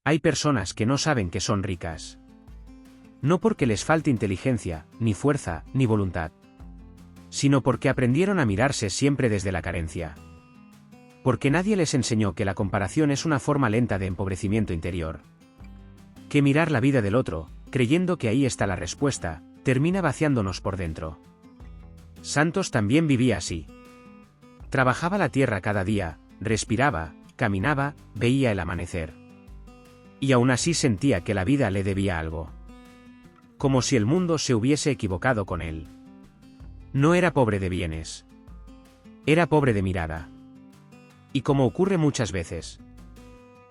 Hay personas que no saben que son ricas. No porque les falte inteligencia, ni fuerza, ni voluntad, sino porque aprendieron a mirarse siempre desde la carencia. Porque nadie les enseñó que la comparación es una forma lenta de empobrecimiento interior. Que mirar la vida del otro, creyendo que ahí está la respuesta, termina vaciándonos por dentro. Santos también vivía así. Trabajaba la tierra cada día, respiraba, caminaba, veía el amanecer. Y aún así sentía que la vida le debía algo. Como si el mundo se hubiese equivocado con él. No era pobre de bienes. Era pobre de mirada. Y como ocurre muchas veces,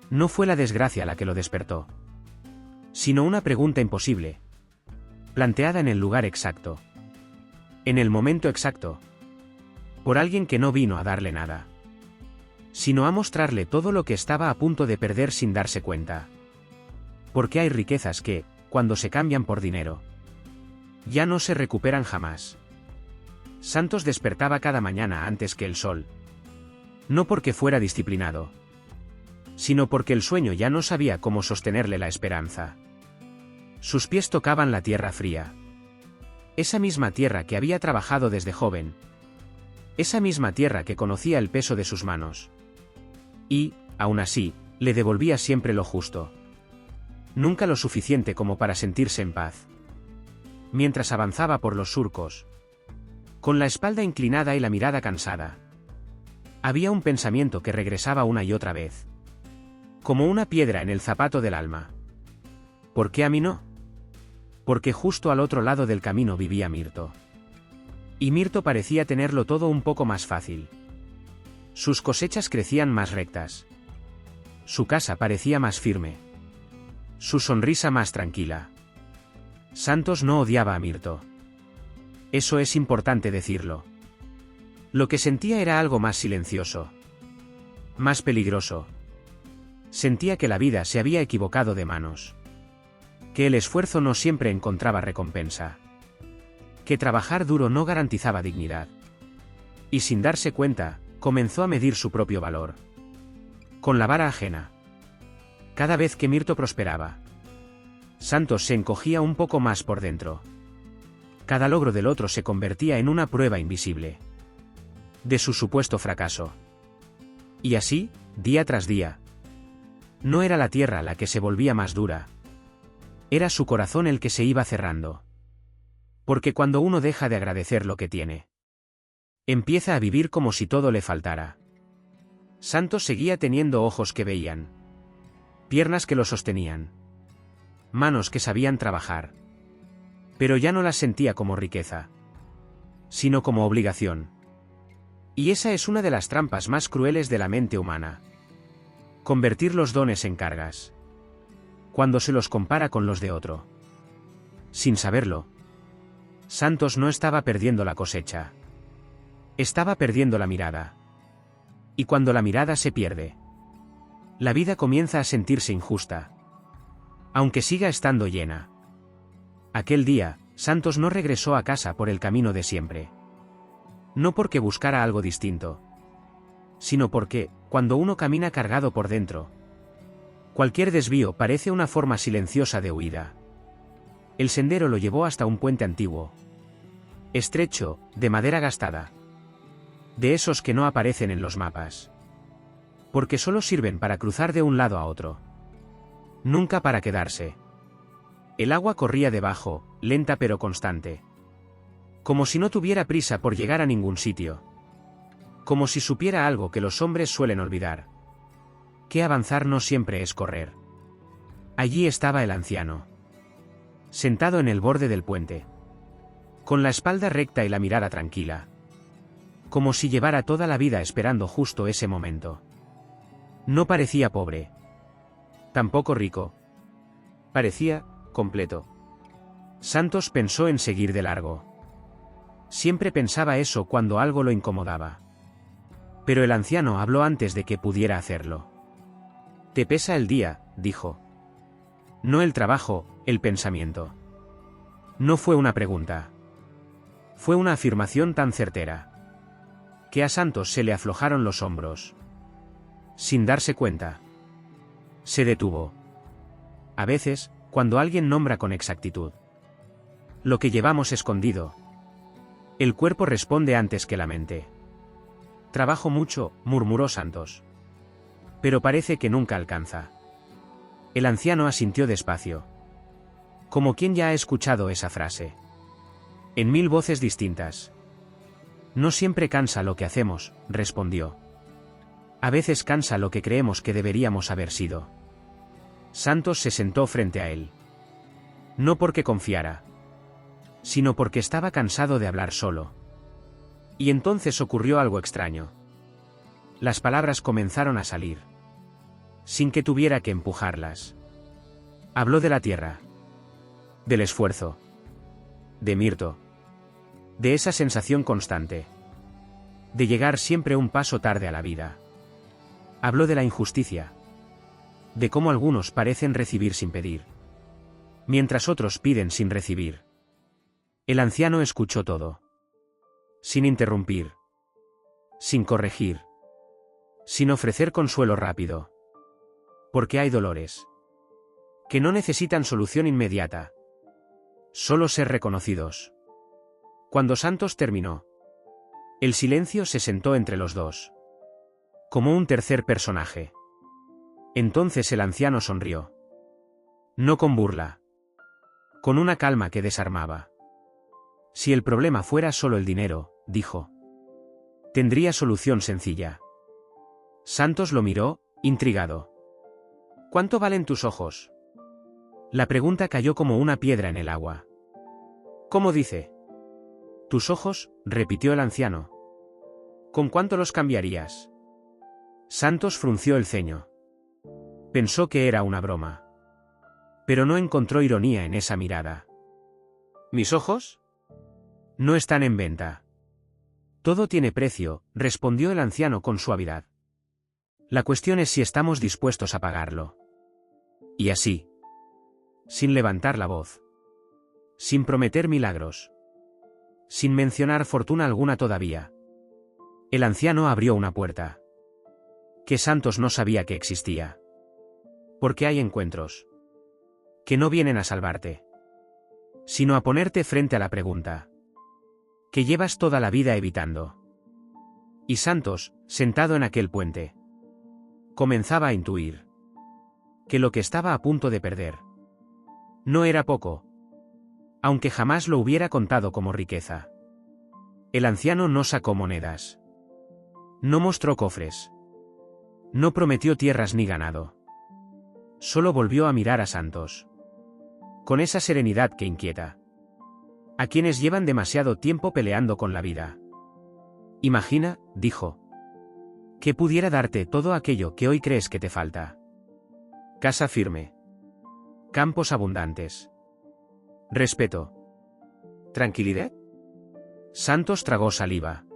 no fue la desgracia la que lo despertó, sino una pregunta imposible, planteada en el lugar exacto, en el momento exacto, por alguien que no vino a darle nada, sino a mostrarle todo lo que estaba a punto de perder sin darse cuenta. Porque hay riquezas que, cuando se cambian por dinero, ya no se recuperan jamás. Santos despertaba cada mañana antes que el sol. No porque fuera disciplinado, sino porque el sueño ya no sabía cómo sostenerle la esperanza. Sus pies tocaban la tierra fría. Esa misma tierra que había trabajado desde joven. Esa misma tierra que conocía el peso de sus manos. Y, aún así, le devolvía siempre lo justo. Nunca lo suficiente como para sentirse en paz. Mientras avanzaba por los surcos, con la espalda inclinada y la mirada cansada, había un pensamiento que regresaba una y otra vez, como una piedra en el zapato del alma. ¿Por qué a mí no? Porque justo al otro lado del camino vivía Mirto. Y Mirto parecía tenerlo todo un poco más fácil. Sus cosechas crecían más rectas. Su casa parecía más firme. Su sonrisa más tranquila. Santos no odiaba a Mirto. Eso es importante decirlo. Lo que sentía era algo más silencioso. Más peligroso. Sentía que la vida se había equivocado de manos. Que el esfuerzo no siempre encontraba recompensa. Que trabajar duro no garantizaba dignidad. Y sin darse cuenta, comenzó a medir su propio valor. Con la vara ajena. Cada vez que Mirto prosperaba, Santos se encogía un poco más por dentro. Cada logro del otro se convertía en una prueba invisible de su supuesto fracaso. Y así, día tras día. No era la tierra la que se volvía más dura. Era su corazón el que se iba cerrando. Porque cuando uno deja de agradecer lo que tiene, empieza a vivir como si todo le faltara. Santos seguía teniendo ojos que veían, piernas que lo sostenían, manos que sabían trabajar. Pero ya no las sentía como riqueza, sino como obligación. Y esa es una de las trampas más crueles de la mente humana. Convertir los dones en cargas, cuando se los compara con los de otro. Sin saberlo, Santos no estaba perdiendo la cosecha. Estaba perdiendo la mirada. Y cuando la mirada se pierde, la vida comienza a sentirse injusta, aunque siga estando llena. Aquel día, Santos no regresó a casa por el camino de siempre. No porque buscara algo distinto, sino porque, cuando uno camina cargado por dentro, cualquier desvío parece una forma silenciosa de huida. El sendero lo llevó hasta un puente antiguo, estrecho, de madera gastada, de esos que no aparecen en los mapas, porque solo sirven para cruzar de un lado a otro, nunca para quedarse. El agua corría debajo, lenta pero constante. Como si no tuviera prisa por llegar a ningún sitio. Como si supiera algo que los hombres suelen olvidar. Que avanzar no siempre es correr. Allí estaba el anciano, sentado en el borde del puente, con la espalda recta y la mirada tranquila. Como si llevara toda la vida esperando justo ese momento. No parecía pobre. Tampoco rico. Parecía completo. Santos pensó en seguir de largo. Siempre pensaba eso cuando algo lo incomodaba. Pero el anciano habló antes de que pudiera hacerlo. «Te pesa el día», dijo. No el trabajo, el pensamiento. No fue una pregunta. Fue una afirmación tan certera, que a Santos se le aflojaron los hombros. Sin darse cuenta, se detuvo. a veces, cuando alguien nombra con exactitud lo que llevamos escondido, el cuerpo responde antes que la mente. Trabajo mucho, murmuró Santos. Pero parece que nunca alcanza. El anciano asintió despacio. Como quien ya ha escuchado esa frase. En 1000 voces distintas. No siempre cansa lo que hacemos, respondió. A veces cansa lo que creemos que deberíamos haber sido. Santos se sentó frente a él. No porque confiara, sino porque estaba cansado de hablar solo. Y entonces ocurrió algo extraño. Las palabras comenzaron a salir, sin que tuviera que empujarlas. Habló de la tierra, del esfuerzo, de Mirto, de esa sensación constante, de llegar siempre un paso tarde a la vida. Habló de la injusticia, de cómo algunos parecen recibir sin pedir, mientras otros piden sin recibir. El anciano escuchó todo, sin interrumpir, sin corregir, sin ofrecer consuelo rápido. Porque hay dolores que no necesitan solución inmediata, solo ser reconocidos. Cuando Santos terminó, el silencio se sentó entre los dos, como un tercer personaje. Entonces el anciano sonrió. No con burla, con una calma que desarmaba. Si el problema fuera solo el dinero, dijo, tendría solución sencilla. Santos lo miró, intrigado. ¿Cuánto valen tus ojos? La pregunta cayó como una piedra en el agua. ¿Cómo dice? Tus ojos, repitió el anciano. ¿Con cuánto los cambiarías? Santos frunció el ceño. Pensó que era una broma. Pero no encontró ironía en esa mirada. ¿Mis ojos? No están en venta. Todo tiene precio, respondió el anciano con suavidad. La cuestión es si estamos dispuestos a pagarlo. Y así, sin levantar la voz, sin prometer milagros, sin mencionar fortuna alguna todavía, el anciano abrió una puerta que Santos no sabía que existía. Porque hay encuentros que no vienen a salvarte, sino a ponerte frente a la pregunta que llevas toda la vida evitando. Y Santos, sentado en aquel puente, comenzaba a intuir que lo que estaba a punto de perder no era poco, aunque jamás lo hubiera contado como riqueza. El anciano no sacó monedas, no mostró cofres, no prometió tierras ni ganado. Solo volvió a mirar a Santos, con esa serenidad que inquieta a quienes llevan demasiado tiempo peleando con la vida. Imagina, dijo, que pudiera darte todo aquello que hoy crees que te falta. Casa firme, campos abundantes, respeto, tranquilidad. Santos tragó saliva.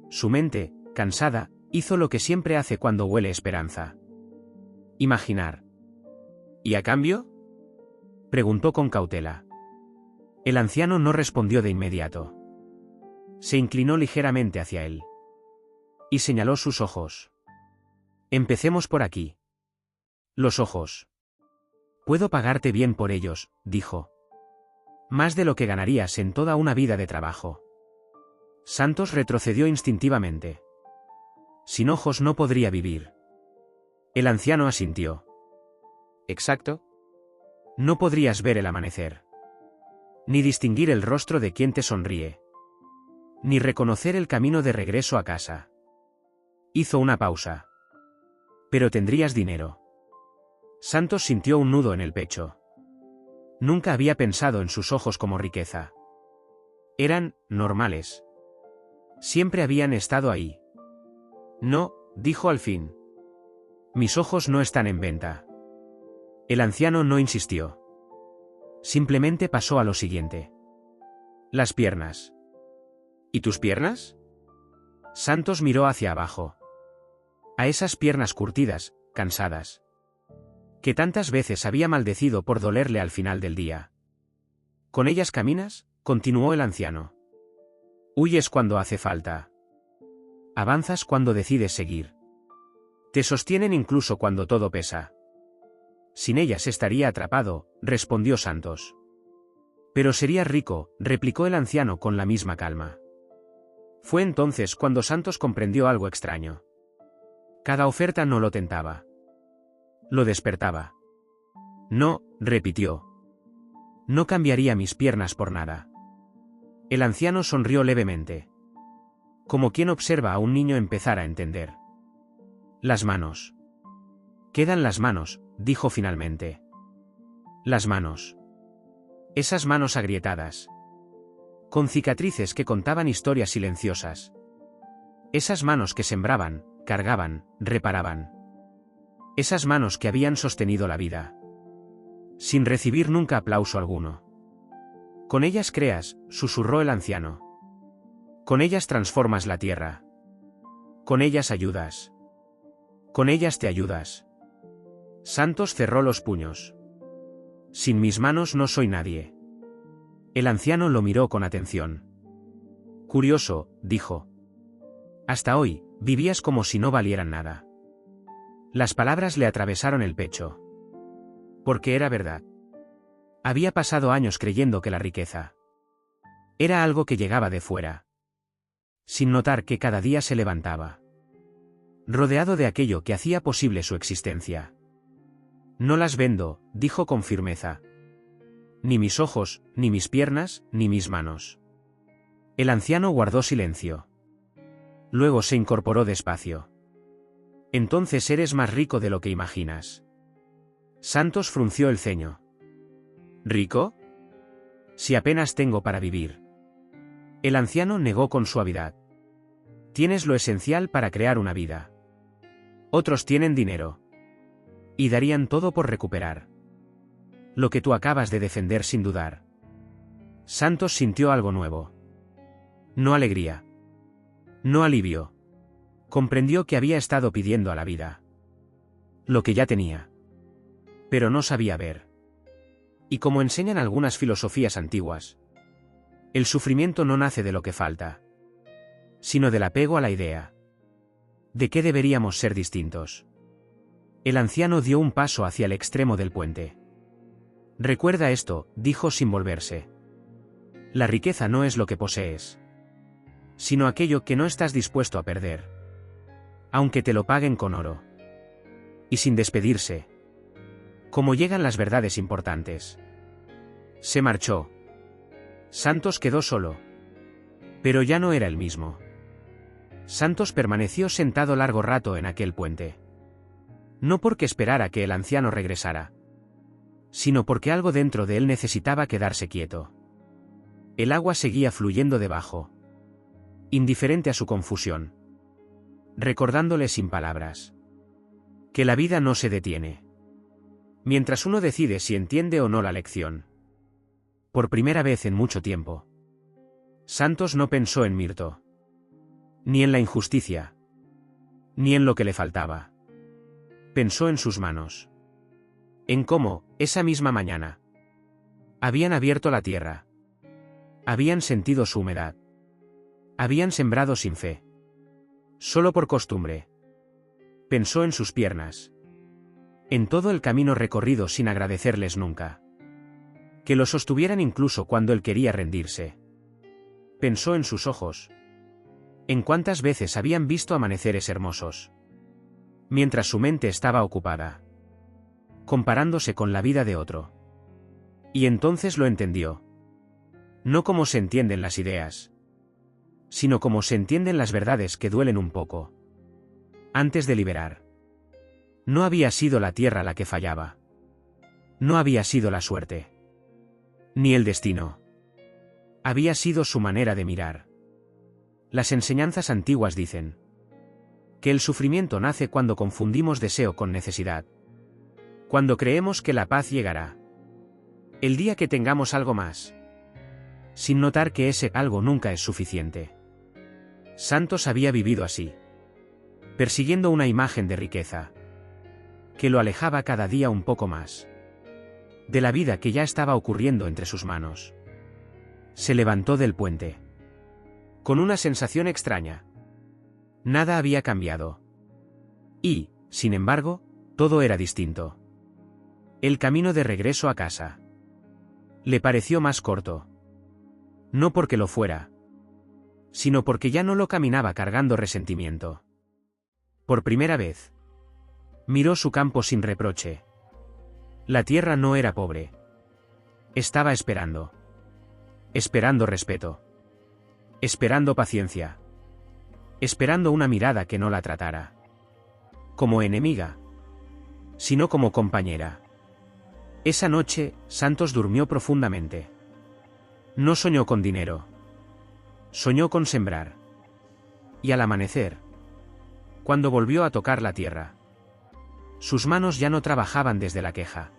Su mente, cansada, hizo lo que siempre hace cuando huele esperanza. Imaginar. ¿Y a cambio? Preguntó con cautela. El anciano no respondió de inmediato. Se inclinó ligeramente hacia él y señaló sus ojos. Empecemos por aquí. Los ojos. Puedo pagarte bien por ellos, dijo. Más de lo que ganarías en toda una vida de trabajo. Santos retrocedió instintivamente. Sin ojos no podría vivir. El anciano asintió. Exacto. No podrías ver el amanecer, ni distinguir el rostro de quien te sonríe, ni reconocer el camino de regreso a casa. Hizo una pausa. Pero tendrías dinero. Santos sintió un nudo en el pecho. Nunca había pensado en sus ojos como riqueza. Eran normales. Siempre habían estado ahí. No, dijo al fin. Mis ojos no están en venta. El anciano no insistió. Simplemente pasó a lo siguiente. Las piernas. ¿Y tus piernas? Santos miró hacia abajo. A esas piernas curtidas, cansadas, que tantas veces había maldecido por dolerle al final del día. ¿Con ellas caminas?, continuó el anciano. Huyes cuando hace falta. Avanzas cuando decides seguir. Te sostienen incluso cuando todo pesa. Sin ellas estaría atrapado, respondió Santos. Pero serías rico, replicó el anciano con la misma calma. Fue entonces cuando Santos comprendió algo extraño. Cada oferta no lo tentaba. Lo despertaba. No, repitió. No cambiaría mis piernas por nada. El anciano sonrió levemente. Como quien observa a un niño empezar a entender. Las manos. Quedan las manos, dijo finalmente. Las manos. Esas manos agrietadas. Con cicatrices que contaban historias silenciosas. Esas manos que sembraban, cargaban, reparaban. Esas manos que habían sostenido la vida. Sin recibir nunca aplauso alguno. Con ellas creas, susurró el anciano. Con ellas transformas la tierra. Con ellas ayudas. Con ellas te ayudas. Santos cerró los puños. Sin mis manos no soy nadie. El anciano lo miró con atención. Curioso, dijo. Hasta hoy, vivías como si no valieran nada. Las palabras le atravesaron el pecho. Porque era verdad. Había pasado años creyendo que la riqueza era algo que llegaba de fuera. Sin notar que cada día se levantaba. Rodeado de aquello que hacía posible su existencia. No las vendo, dijo con firmeza. Ni mis ojos, ni mis piernas, ni mis manos. El anciano guardó silencio. Luego se incorporó despacio. Entonces eres más rico de lo que imaginas. Santos frunció el ceño. ¿Rico? Si apenas tengo para vivir. El anciano negó con suavidad. Tienes lo esencial para crear una vida. Otros tienen dinero. Y darían todo por recuperar lo que tú acabas de defender sin dudar. Santos sintió algo nuevo. No alegría. No alivio. Comprendió que había estado pidiendo a la vida lo que ya tenía. Pero no sabía ver. Y como enseñan algunas filosofías antiguas, el sufrimiento no nace de lo que falta, sino del apego a la idea de que deberíamos ser distintos. El anciano dio un paso hacia el extremo del puente. Recuerda esto, dijo sin volverse. La riqueza no es lo que posees, sino aquello que no estás dispuesto a perder, aunque te lo paguen con oro. Y sin despedirse. Como llegan las verdades importantes. Se marchó. Santos quedó solo. Pero ya no era el mismo. Santos permaneció sentado largo rato en aquel puente. No porque esperara que el anciano regresara, sino porque algo dentro de él necesitaba quedarse quieto. El agua seguía fluyendo debajo, indiferente a su confusión, recordándole sin palabras que la vida no se detiene mientras uno decide si entiende o no la lección. Por primera vez en mucho tiempo, Santos no pensó en Mirto, ni en la injusticia, ni en lo que le faltaba. Pensó en sus manos. En cómo, esa misma mañana, habían abierto la tierra. Habían sentido su humedad. Habían sembrado sin fe. Solo por costumbre. Pensó en sus piernas. En todo el camino recorrido sin agradecerles nunca. Que lo sostuvieran incluso cuando él quería rendirse. Pensó en sus ojos. En cuántas veces habían visto amaneceres hermosos. Mientras su mente estaba ocupada comparándose con la vida de otro. Y entonces lo entendió. No como se entienden las ideas, sino como se entienden las verdades que duelen un poco. Antes de liberar. No había sido la tierra la que fallaba. No había sido la suerte. Ni el destino. Había sido su manera de mirar. Las enseñanzas antiguas dicen que el sufrimiento nace cuando confundimos deseo con necesidad. Cuando creemos que la paz llegará el día que tengamos algo más, sin notar que ese algo nunca es suficiente. Santos había vivido así, persiguiendo una imagen de riqueza que lo alejaba cada día un poco más de la vida que ya estaba ocurriendo entre sus manos. Se levantó del puente con una sensación extraña. Nada había cambiado. Y, sin embargo, todo era distinto. El camino de regreso a casa le pareció más corto. No porque lo fuera, sino porque ya no lo caminaba cargando resentimiento. Por primera vez, miró su campo sin reproche. La tierra no era pobre. Estaba esperando. Esperando respeto. Esperando paciencia. Esperando una mirada que no la tratara como enemiga, sino como compañera. Esa noche, Santos durmió profundamente. No soñó con dinero. Soñó con sembrar. Y al amanecer, cuando volvió a tocar la tierra, sus manos ya no trabajaban desde la queja,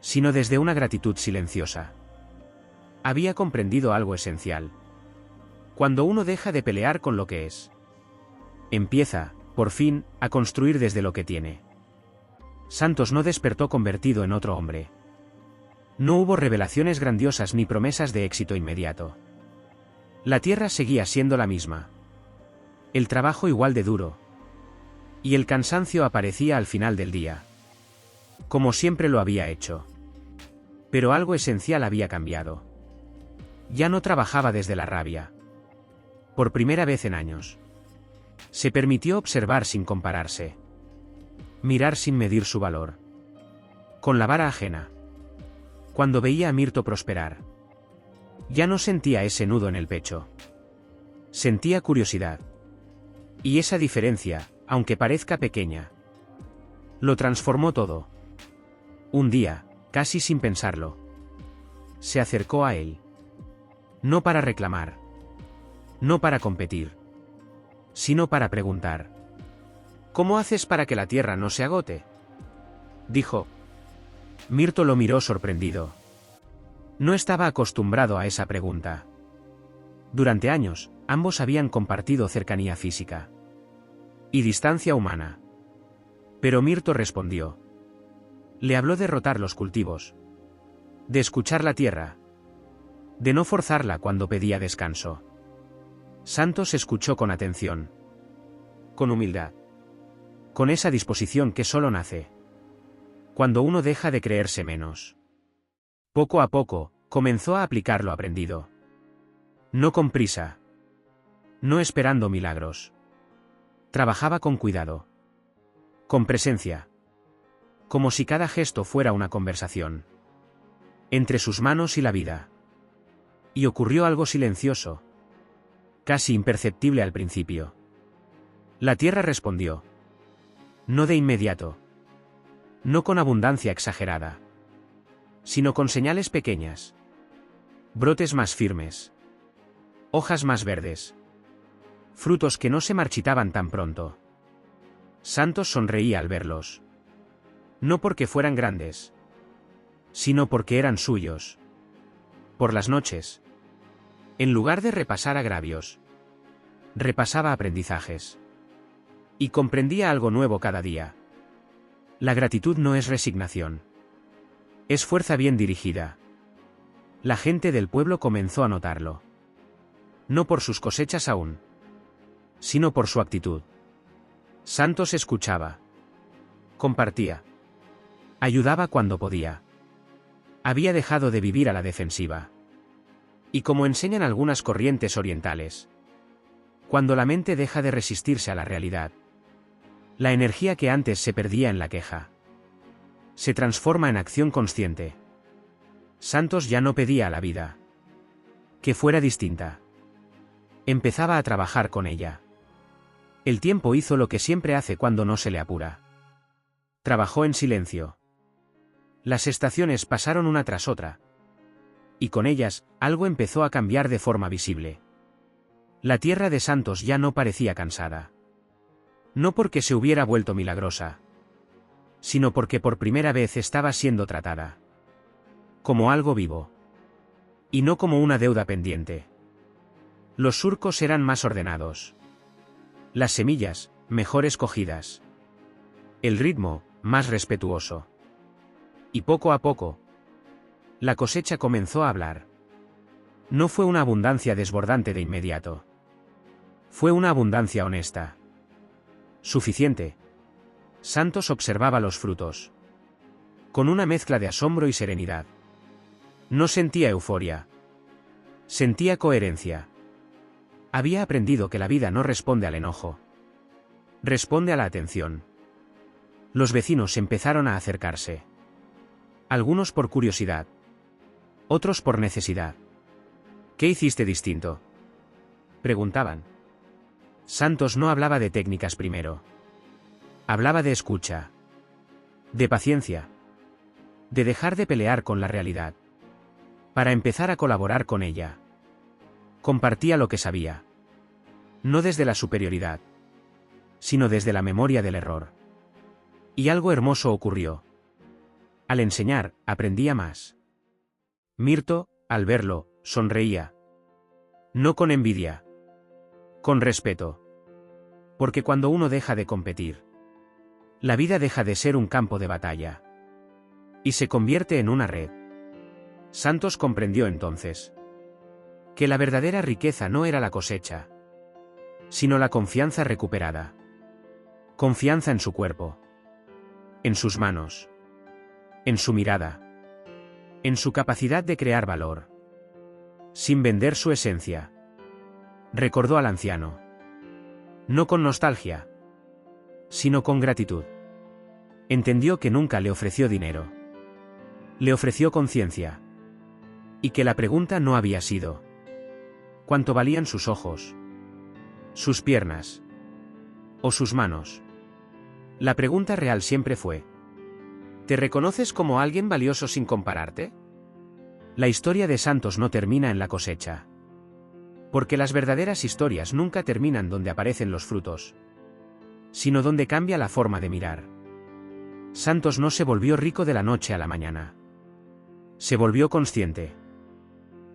sino desde una gratitud silenciosa. Había comprendido algo esencial. Cuando uno deja de pelear con lo que es, empieza, por fin, a construir desde lo que tiene. Santos no despertó convertido en otro hombre. No hubo revelaciones grandiosas ni promesas de éxito inmediato. La tierra seguía siendo la misma. El trabajo igual de duro. Y el cansancio aparecía al final del día. Como siempre lo había hecho. Pero algo esencial había cambiado. Ya no trabajaba desde la rabia. Por primera vez en años. Se permitió observar sin compararse. Mirar sin medir su valor. Con la vara ajena. Cuando veía a Mirto prosperar, ya no sentía ese nudo en el pecho. Sentía curiosidad. Y esa diferencia, aunque parezca pequeña, lo transformó todo. Un día, casi sin pensarlo, se acercó a él. No para reclamar. No para competir. Sino para preguntar. ¿Cómo haces para que la tierra no se agote?, dijo. Mirto lo miró sorprendido. No estaba acostumbrado a esa pregunta. Durante años, ambos habían compartido cercanía física y distancia humana. Pero Mirto respondió. Le habló de rotar los cultivos, de escuchar la tierra, de no forzarla cuando pedía descanso. Santos escuchó con atención, con humildad, con esa disposición que solo nace cuando uno deja de creerse menos. Poco a poco, comenzó a aplicar lo aprendido. No con prisa. No esperando milagros. Trabajaba con cuidado. Con presencia. Como si cada gesto fuera una conversación entre sus manos y la vida. Y ocurrió algo silencioso. Casi imperceptible al principio. La tierra respondió. No de inmediato. No con abundancia exagerada, sino con señales pequeñas. Brotes más firmes. Hojas más verdes. Frutos que no se marchitaban tan pronto. Santos sonreía al verlos. No porque fueran grandes, sino porque eran suyos. Por las noches, en lugar de repasar agravios, repasaba aprendizajes. Y comprendía algo nuevo cada día. La gratitud no es resignación. Es fuerza bien dirigida. La gente del pueblo comenzó a notarlo. No por sus cosechas aún, sino por su actitud. Santos escuchaba. Compartía. Ayudaba cuando podía. Había dejado de vivir a la defensiva. Y como enseñan algunas corrientes orientales, cuando la mente deja de resistirse a la realidad, la energía que antes se perdía en la queja se transforma en acción consciente. Santos ya no pedía a la vida que fuera distinta. Empezaba a trabajar con ella. El tiempo hizo lo que siempre hace cuando no se le apura. Trabajó en silencio. Las estaciones pasaron una tras otra. Y con ellas, algo empezó a cambiar de forma visible. La tierra de Santos ya no parecía cansada. No porque se hubiera vuelto milagrosa, sino porque por primera vez estaba siendo tratada como algo vivo. Y no como una deuda pendiente. Los surcos eran más ordenados. Las semillas, mejor escogidas. El ritmo, más respetuoso. Y poco a poco, la cosecha comenzó a hablar. No fue una abundancia desbordante de inmediato. Fue una abundancia honesta. Suficiente. Santos observaba los frutos. con una mezcla de asombro y serenidad. No sentía euforia. Sentía coherencia. Había aprendido que la vida no responde al enojo. Responde a la atención. Los vecinos empezaron a acercarse. Algunos por curiosidad. Otros por necesidad. ¿Qué hiciste distinto?, preguntaban. Santos no hablaba de técnicas primero. Hablaba de escucha. De paciencia. De dejar de pelear con la realidad. Para empezar a colaborar con ella. Compartía lo que sabía. No desde la superioridad, sino desde la memoria del error. Y algo hermoso ocurrió. Al enseñar, aprendía más. Mirto, al verlo, sonreía. No con envidia. Con respeto. Porque cuando uno deja de competir, la vida deja de ser un campo de batalla. Y se convierte en una red. Santos comprendió entonces que la verdadera riqueza no era la cosecha, sino la confianza recuperada. Confianza en su cuerpo. En sus manos. En su mirada. En su capacidad de crear valor. Sin vender su esencia. Recordó al anciano. No con nostalgia, sino con gratitud. Entendió que nunca le ofreció dinero. Le ofreció conciencia. Y que la pregunta no había sido: ¿cuánto valían sus ojos? ¿Sus piernas? ¿O sus manos? La pregunta real siempre fue: ¿te reconoces como alguien valioso sin compararte? La historia de Santos no termina en la cosecha. Porque las verdaderas historias nunca terminan donde aparecen los frutos, sino donde cambia la forma de mirar. Santos no se volvió rico de la noche a la mañana. Se volvió consciente.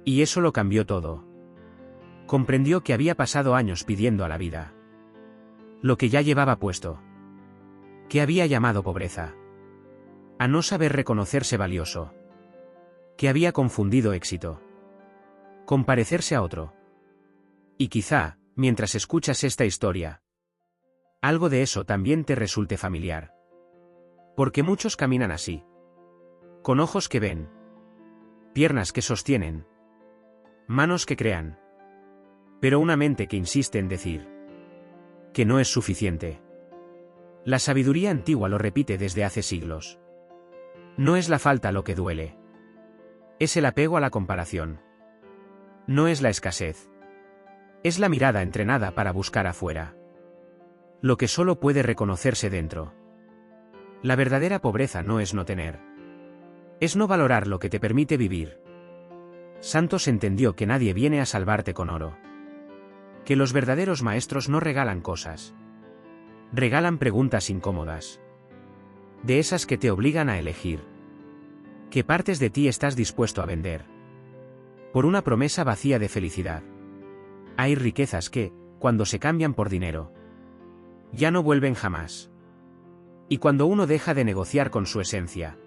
Y eso lo cambió todo. Comprendió que había pasado años pidiendo a la vida lo que ya llevaba puesto. Que había llamado pobreza. A no saber reconocerse valioso. Que había confundido éxito con parecerse a otro. Y quizá, mientras escuchas esta historia, algo de eso también te resulte familiar. Porque muchos caminan así. Con ojos que ven. Piernas que sostienen. Manos que crean. Pero una mente que insiste en decir que no es suficiente. La sabiduría antigua lo repite desde hace siglos. No es la falta lo que duele. Es el apego a la comparación. No es la escasez. Es la mirada entrenada para buscar afuera lo que solo puede reconocerse dentro. La verdadera pobreza no es no tener. Es no valorar lo que te permite vivir. Santos entendió que nadie viene a salvarte con oro. Que los verdaderos maestros no regalan cosas. Regalan preguntas incómodas. De esas que te obligan a elegir. ¿Qué partes de ti estás dispuesto a vender? Por una promesa vacía de felicidad. Hay riquezas que, cuando se cambian por dinero, ya no vuelven jamás. Y cuando uno deja de negociar con su esencia,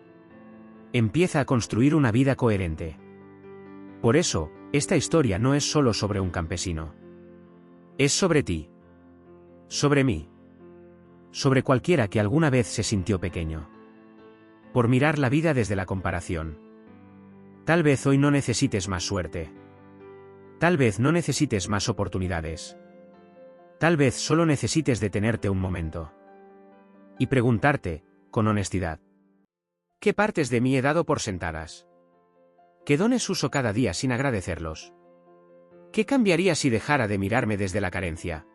empieza a construir una vida coherente. Por eso, esta historia no es solo sobre un campesino. Es sobre ti. Sobre mí. Sobre cualquiera que alguna vez se sintió pequeño. Por mirar la vida desde la comparación. Tal vez hoy no necesites más suerte. Tal vez no necesites más oportunidades. Tal vez solo necesites detenerte un momento. Y preguntarte, con honestidad: ¿qué partes de mí he dado por sentadas? ¿Qué dones uso cada día sin agradecerlos? ¿Qué cambiaría si dejara de mirarme desde la carencia?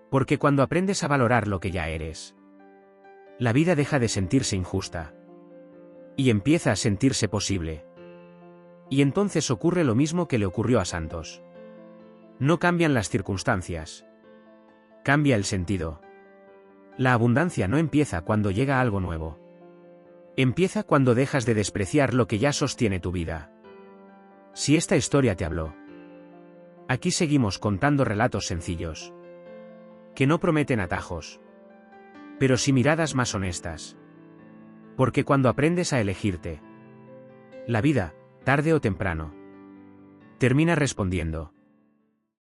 Porque cuando aprendes a valorar lo que ya eres, la vida deja de sentirse injusta. Y empieza a sentirse posible. Y entonces ocurre lo mismo que le ocurrió a Santos. No cambian las circunstancias. Cambia el sentido. La abundancia no empieza cuando llega algo nuevo. Empieza cuando dejas de despreciar lo que ya sostiene tu vida. Si esta historia te habló, aquí seguimos contando relatos sencillos. Que no prometen atajos. Pero sí miradas más honestas. Porque cuando aprendes a elegirte, la vida, tarde o temprano, termina respondiendo.